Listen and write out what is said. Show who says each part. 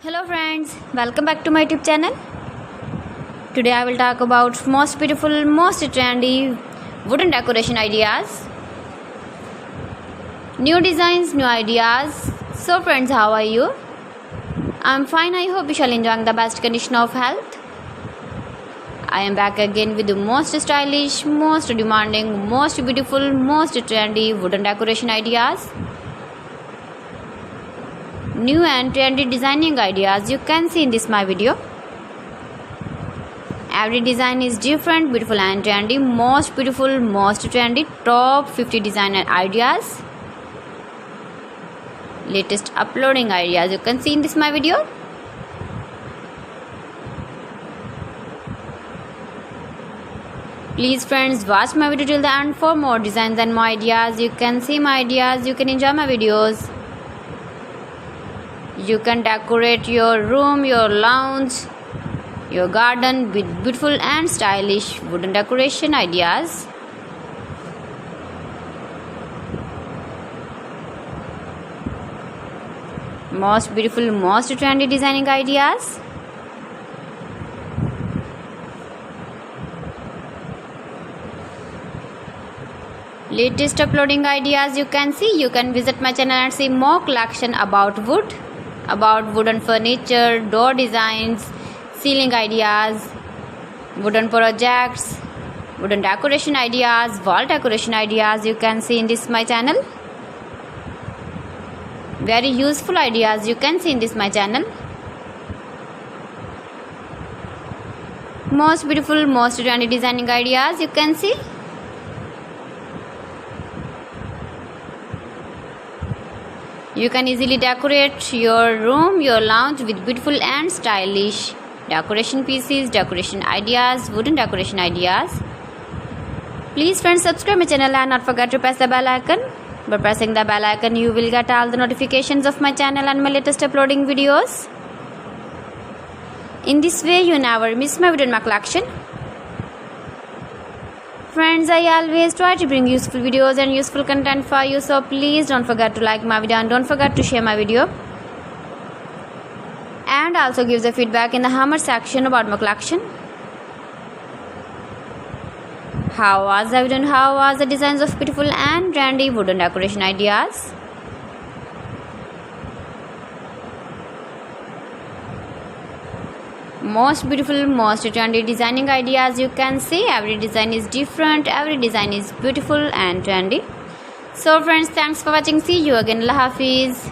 Speaker 1: Hello friends, welcome back to my YouTube channel. Today I will talk about most beautiful, most trendy wooden decoration ideas. New designs, new ideas. So friends, how are you? I'm fine. I hope you shall enjoy the best condition of health. I am back again with the most stylish, most demanding, most beautiful, most trendy wooden decoration ideas. New and trendy designing ideas you can see in this my video. Every design is different, beautiful and trendy. Most beautiful, most trendy, top 50 designer ideas. Latest uploading ideas you can see in this my video. Please friends, watch my video till the end for more designs and more ideas. You can see my ideas, you can enjoy my videos. You can decorate your room, your lounge, your garden with beautiful and stylish wooden decoration ideas. Most beautiful, most trendy designing ideas. Latest uploading ideas you can see. You can visit my channel and see more collection about wood, about wooden furniture, door designs, ceiling ideas, wooden projects, wooden decoration ideas, wall decoration ideas you can see in this my channel. Very useful ideas you can see in this my channel. Most beautiful, most trendy designing ideas you can see. You can easily decorate your room, your lounge with beautiful and stylish decoration pieces, decoration ideas, wooden decoration ideas. Please friends, subscribe my channel and not forget to press the bell icon. By pressing the bell icon, you will get all the notifications of my channel and my latest uploading videos. In this way, you never miss my video in my collection. Friends, I always try to bring useful videos and useful content for you, so please don't forget to like my video and don't forget to share my video. And also give the feedback in the comment section about my collection. How was the video and how was the designs of beautiful and trendy wooden decoration ideas? Most beautiful, most trendy designing ideas you can see. Every design is different, every design is beautiful and trendy. So friends, thanks for watching. See you again. Allah Hafiz.